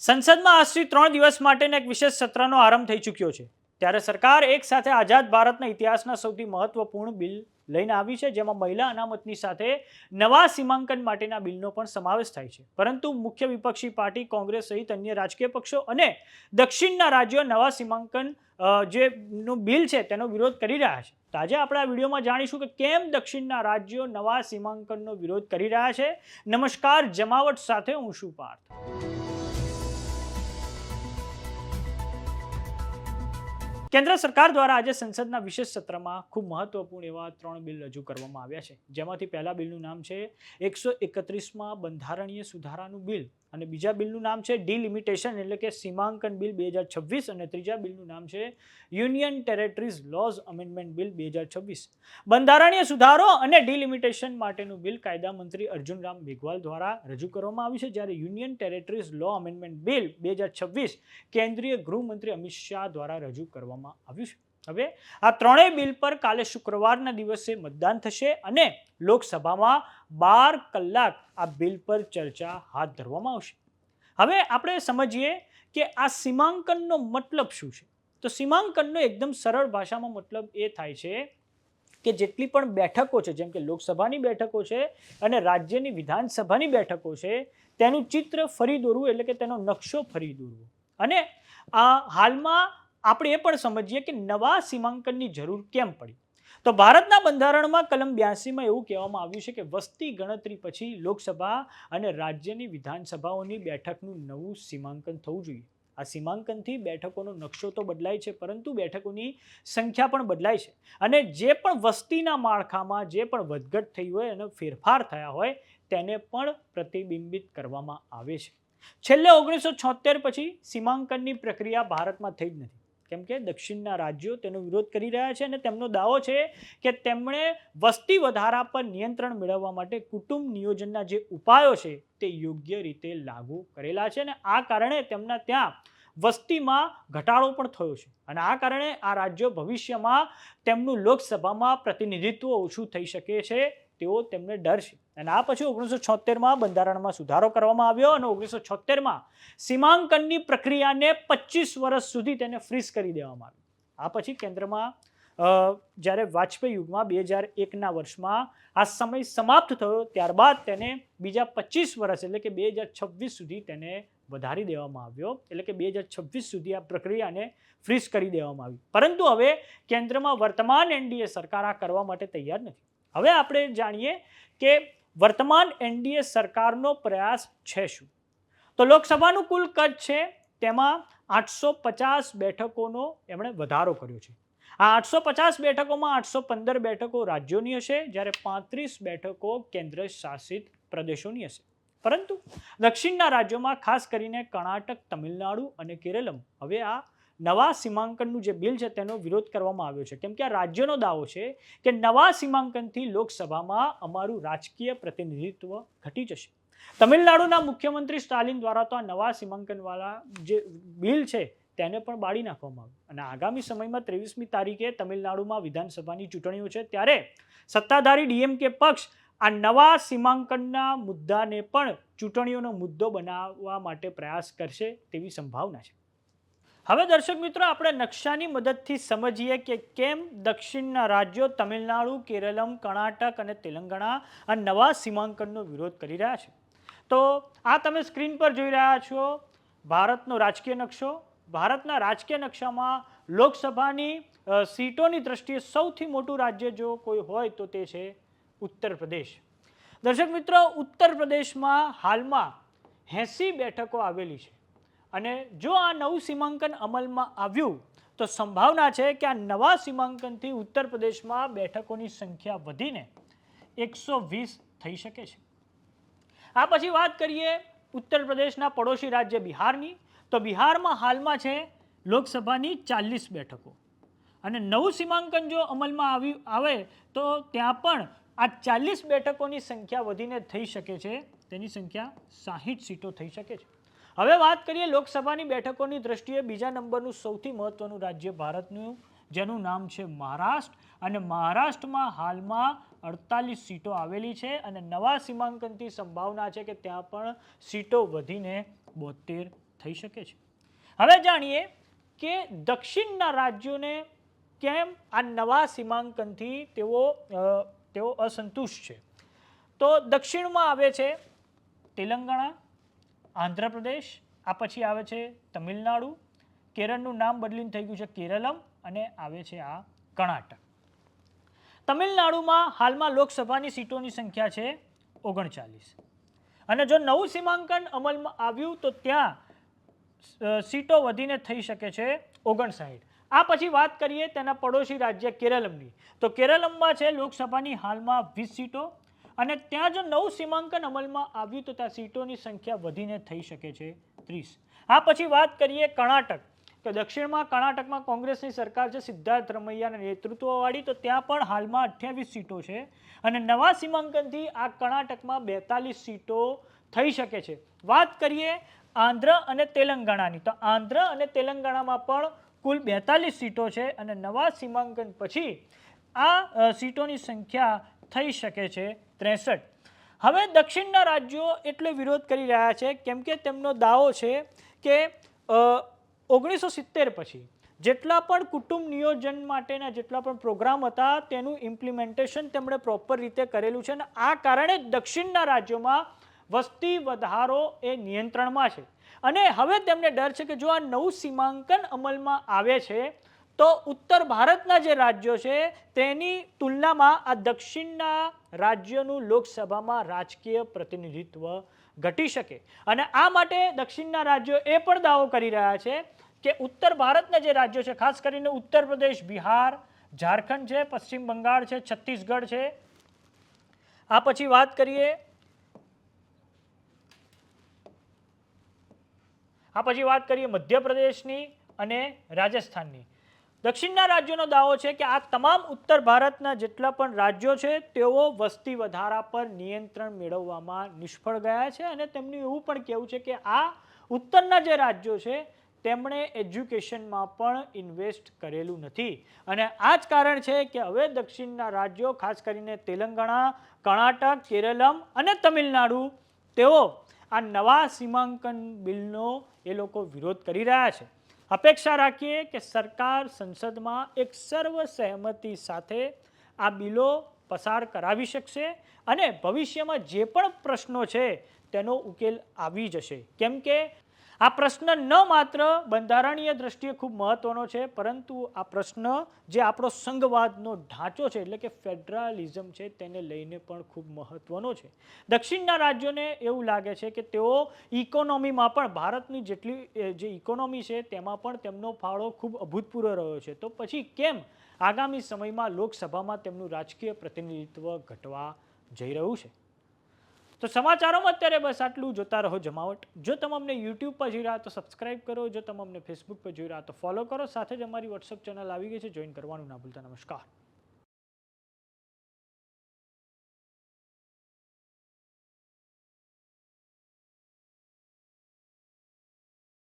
સંસદમાં આજથી 3 દિવસ માટેના એક વિશેષ સત્રનો આરંભ થઈ ચૂક્યો છે. ત્યારે સરકાર એક સાથે આઝાદ ભારતના ઇતિહાસના સૌથી મહત્વપૂર્ણ બિલ લઈને આવી છે, જેમાં મહિલા અનામતની સાથે નવા સીમાંકન માટેના બિલનો પણ સમાવેશ થાય છે. પરંતુ મુખ્ય વિપક્ષી પાર્ટી કોંગ્રેસ સહિત અન્ય રાજકીય પક્ષો અને દક્ષિણના રાજ્યો નવા સીમાંકન જેનું બિલ છે તેનો વિરોધ કરી રહ્યા છે. તો આજે આપણે આ વિડીયોમાં જાણીશું કે કેમ દક્ષિણના રાજ્યો નવા સીમાંકનનો વિરોધ કરી રહ્યા છે. નમસ્કાર, જમાવટ સાથે હું છું પાર્થ. કેન્દ્ર સરકાર દ્વારા આજે સંસદના વિશેષ સત્રમાં ખૂબ મહત્વપૂર્ણ એવા 3 બિલ રજૂ કરવામાં આવ્યા છે, જેમાંથી પહેલા બિલનું નામ છે 131માં બંધારણીય સુધારાનું બિલ, અને બીજા બિલનું નામ છે ડિલિમિટેશન એટલે કે સીમાંકન બિલ 2026, અને ત્રીજા બિલનું નામ છે યુનિયન ટેરેટરીઝ લોઝ અમેન્ડમેન્ટ બિલ 2026. બંધારણીય સુધારો અને ડિલિમિટેશન માટેનું બિલ કાયદા મંત્રી અર્જુન રામ મેઘવાલ દ્વારા રજૂ કરવામાં આવ્યું છે, જ્યારે યુનિયન ટેરેટરીઝ લો અમેન્ડમેન્ટ બિલ 2026 કેન્દ્રીય ગૃહમંત્રી અમિત શાહ દ્વારા રજૂ કરવામાં આવ્યું છે. હવે આ ત્રણેય બિલ પર કાલે શુક્રવારના દિવસે મતદાન થશે અને લોકસભામાં 12 કલાક આ બિલ પર ચર્ચા હાથ ધરવામાં આવશે. હવે આપણે સમજીએ કે આ સીમાંકનનો મતલબ શું છે. તો સીમાંકનનો એકદમ સરળ ભાષામાં મતલબ એ થાય છે કે જેટલી પણ બેઠકો છે, જેમ કે લોકસભાની બેઠકો છે અને રાજ્યની વિધાનસભાની બેઠકો છે, તેનું ચિત્ર ફરી દોરવું એટલે કે તેનો નકશો ફરી દોરવો. અને હાલમાં આપણે એ પણ સમજીએ કે નવા સીમાંકનની જરૂર કેમ પડી. તો ભારતના બંધારણમાં કલમ 82માં એવું કહેવામાં આવ્યું છે કે વસ્તી ગણતરી પછી લોકસભા અને રાજ્યની વિધાનસભાઓની બેઠકનું નવું સીમાંકન થવું જોઈએ. આ સીમાંકનથી બેઠકોનો નકશો તો બદલાય છે, પરંતુ બેઠકોની સંખ્યા પણ બદલાય છે, અને જે પણ વસ્તીના માળખામાં જે પણ વધઘટ થઈ હોય અને ફેરફાર થયા હોય તેને પણ પ્રતિબિંબિત કરવામાં આવે છે. છેલ્લે 1976 પછી સીમાંકનની પ્રક્રિયા ભારતમાં થઈ જ નથી, કેમ કે દક્ષિણના રાજ્યો તેનો વિરોધ કરી રહ્યા છે અને તેમનો દાવો છે કે તેમણે વસ્તી વધારા પર નિયંત્રણ મેળવવા માટે કુટુંબ નિયોજનના જે ઉપાયો છે તે યોગ્ય રીતે લાગુ કરેલા છે, અને આ કારણે તેમના ત્યાં વસ્તીમાં ઘટાડો પણ થયો છે, અને આ કારણે આ રાજ્યો ભવિષ્યમાં તેમનું લોકસભામાં પ્રતિનિધિત્વ ઓછું થઈ શકે છે તેવો તેમને ડર છે. અને આ પછી 1976માં બંધારણમાં સુધારો કરવામાં આવ્યો અને 1976માં સીમાંકનની પ્રક્રિયાને 25 વર્ષ સુધી તેને ફ્રીઝ કરી દેવામાં આવી. આ પછી કેન્દ્રમાં જ્યારે વાજપેયી યુગમાં 2001ના વર્ષમાં આ સમય સમાપ્ત થયો, ત્યારબાદ તેને બીજા 25 વર્ષ એટલે કે 2026 સુધી તેને વધારી દેવામાં આવ્યો, એટલે કે 2026 સુધી આ પ્રક્રિયાને ફ્રીઝ કરી દેવામાં આવી. પરંતુ હવે કેન્દ્રમાં વર્તમાન એનડીએ સરકાર આ કરવા માટે તૈયાર નથી. હવે આપણે જાણીએ કે વર્તમાન એનડીએ સરકારનો પ્રયાસ છે શું. તો લોકસભાનું કુલ કદ છે તેમાં 850 બેઠકોનો એમણે વધારો કર્યો છે. આ 850 બેઠકોમાં 815 બેઠકો રાજ્યોની હશે, જ્યારે 35 બેઠકો કેન્દ્ર શાસિત પ્રદેશોની હશે. પરંતુ દક્ષિણના રાજ્યોમાં ખાસ કરીને કર્ણાટક, તમિલનાડુ અને કેરળમ હવે આ નવા સીમાંકનનું જે બિલ છે તેનો વિરોધ કરવામાં આવ્યો છે, કેમ કે આ રાજ્યનો દાવો છે કે નવા સીમાંકનથી લોકસભામાં અમારું રાજકીય પ્રતિનિધિત્વ ઘટી જશે. તમિલનાડુના મુખ્યમંત્રી સ્ટાલિન દ્વારા તો આ નવા સીમાંકનવાળા જે બિલ છે તેને પણ બાળી નાખવામાં આવ્યું, અને આગામી સમયમાં 23મી તારીખે તમિલનાડુમાં વિધાનસભાની ચૂંટણીઓ છે, ત્યારે સત્તાધારી ડીએમકે પક્ષ આ નવા સીમાંકનના મુદ્દાને પણ ચૂંટણીઓનો મુદ્દો બનાવવા માટે પ્રયાસ કરશે તેવી સંભાવના છે. હવે દર્શક મિત્રો, આપણે નકશાની મદદથી સમજીએ કે કેમ દક્ષિણના રાજ્યો તમિલનાડુ, કેરળમ, કર્ણાટક અને તેલંગાણા આ નવા સીમાંકનનો વિરોધ કરી રહ્યા છે. તો આ તમે સ્ક્રીન પર જોઈ રહ્યા છો ભારતનો રાજકીય નકશો. ભારતના રાજકીય નકશામાં લોકસભાની સીટોની દ્રષ્ટિએ સૌથી મોટું રાજ્ય જો કોઈ હોય તો તે છે ઉત્તર પ્રદેશ. દર્શક મિત્રો, ઉત્તર પ્રદેશમાં હાલમાં 80 બેઠકો આવેલી છે, અને જો આ નવું સીમાંકન અમલમાં આવ્યું તો સંભાવના છે કે આ નવા સીમાંકનથી ઉત્તર પ્રદેશમાં બેઠકોની સંખ્યા વધીને 120 થઈ શકે છે. આ પછી વાત કરીએ ઉત્તર પ્રદેશના પડોશી રાજ્ય બિહારની. તો બિહારમાં હાલમાં છે લોકસભાની 40 બેઠકો, અને નવું સીમાંકન જો અમલમાં આવે તો ત્યાં પણ આ 40 બેઠકોની સંખ્યા વધીને થઈ શકે છે, તેની સંખ્યા 60 સીટો થઈ શકે છે. હવે વાત કરીએ લોકસભાની બેઠકોની દ્રષ્ટિએ બીજા નંબરનું સૌથી મહત્વનું રાજ્ય ભારતનું, જેનું નામ છે મહારાષ્ટ્ર, અને મહારાષ્ટ્રમાં હાલમાં 48 સીટો આવેલી છે, અને નવા સીમાંકનથી સંભાવના છે કે ત્યાં પણ સીટો વધીને 72 થઈ શકે છે. હવે જાણીએ કે દક્ષિણના રાજ્યોને કેમ આ નવા સીમાંકનથી તેઓ અસંતુષ્ટ છે. તો દક્ષિણમાં આવે છે તેલંગાણા, આંધ્રપ્રદેશ, આ પછી આવે છે તમિલનાડુ, કેરળનું નામ બદલીને થઈ ગયું છે કેરલમ, અને આવે છે આ કર્ણાટક. તમિલનાડુમાં હાલમાં લોકસભાની સીટોની સંખ્યા છે 39, અને જો નવું સીમાંકન અમલમાં આવ્યું તો ત્યાં સીટો વધીને થઈ શકે છે 59. આ પછી વાત કરીએ તેના પડોશી રાજ્ય કેરળમની, તો કેરળમમાં છે લોકસભાની હાલમાં 20 સીટો, અને ત્યાં જો નવું સીમાંકન અમલમાં આવ્યું તો ત્યાં સીટોની સંખ્યા વધીને થઈ શકે છે 30. આ પછી વાત કરીએ કર્ણાટક, કે દક્ષિણમાં કર્ણાટકમાં કોંગ્રેસની સરકાર છે સિદ્ધાર્થ રમૈયાના નેતૃત્વવાળી, તો ત્યાં પણ હાલમાં 28 સીટો છે, અને નવા સીમાંકનથી આ કર્ણાટકમાં 42 સીટો થઈ શકે છે. વાત કરીએ આંધ્ર અને તેલંગાણાની, તો આંધ્ર અને તેલંગાણામાં પણ કુલ 42 સીટો છે, અને નવા સીમાંકન પછી આ સીટોની સંખ્યા થઈ શકે છે 63. હવે દક્ષિણના રાજ્યો એટલે વિરોધ કરી રહ્યા છે કેમ કે તેમનો દાવો છે કે 1970 પછી જેટલા પણ કુટુંબ નિયોજન માટેના જેટલા પણ પ્રોગ્રામ હતા તેનું ઇમ્પ્લિમેન્ટેશન તેમણે પ્રોપર રીતે કરેલું છે, અને આ કારણે દક્ષિણના રાજ્યોમાં વસ્તી વધારો એ નિયંત્રણમાં છે. અને હવે તેમને ડર છે કે જો આ નવું સીમાંકન અમલમાં આવે છે તો ઉત્તર ભારતના જે રાજ્યો છે તેની તુલનામાં આ દક્ષિણના રાજ્યોનું લોકસભામાં રાજકીય પ્રતિનિધિત્વ ઘટી શકે, અને આ માટે દક્ષિણના રાજ્યો એ પણ દાવો કરી રહ્યા છે કે ઉત્તર ભારતના જે રાજ્યો છે, ખાસ કરીને ઉત્તર પ્રદેશ, બિહાર, ઝારખંડ છે, પશ્ચિમ બંગાળ છે, છત્તીસગઢ છે, આ પછી વાત કરીએ મધ્યપ્રદેશની અને રાજસ્થાનની. દક્ષિણના રાજ્યોનો દાવો છે કે આ તમામ ઉત્તર ભારતના જેટલા પણ રાજ્યો છે તેઓ વસ્તી વધારા પર નિયંત્રણ મેળવવામાં નિષ્ફળ ગયા છે, અને તેમનું એવું પણ કહેવું છે કે આ ઉત્તરના જે રાજ્યો છે તેમણે એજ્યુકેશનમાં પણ ઇન્વેસ્ટ કરેલું નથી, અને આ જ કારણ છે કે હવે દક્ષિણના રાજ્યો ખાસ કરીને તેલંગાણા, કર્ણાટક, કેરળમ અને તમિલનાડુ તેઓ આ નવા સીમાંકન બિલનો એ લોકો વિરોધ કરી રહ્યા છે. અપેક્ષા રાખીએ કે સરકાર સંસદમાં એક સર્વ સહમતિ સાથે આ બિલો પસાર કરાવી શકશે, અને ભવિષ્યમાં જે પણ પ્રશ્નો છે તેનો ઉકેલ આવી જશે, કેમ કે આ પ્રશ્ન ન માત્ર બંધારણીય દ્રષ્ટિએ ખૂબ મહત્વનો છે, પરંતુ આ પ્રશ્ન જે આપણો સંઘવાદનો ઢાંચો છે એટલે કે ફેડરલિઝમ છે તેને લઈને પણ ખૂબ મહત્વનો છે. દક્ષિણના રાજ્યોને એવું લાગે છે કે તેઓ ઇકોનોમીમાં પણ ભારતની જેટલી જે ઇકોનોમી છે તેમાં પણ તેમનો ફાળો ખૂબ અભૂતપૂર્વ રહ્યો છે, તો પછી કેમ આગામી સમયમાં લોકસભામાં તેમનું રાજકીય પ્રતિનિધિત્વ ઘટવા જઈ રહ્યું છે. તો સમાચારોમાં અત્યારે બસ આટલું. જોતા રહો જમાવટ. જો તમે અમને યુટ્યુબ પર જોઈ રહ્યા તો સબસ્ક્રાઇબ કરો, જો તમે અમને ફેસબુક પર જોઈ રહ્યા તો ફોલો કરો, સાથે જ અમારી વોટ્સઅપ ચેનલ આવી ગઈ છે, જોઈન કરવાનું ના ભૂલતા. નમસ્કાર.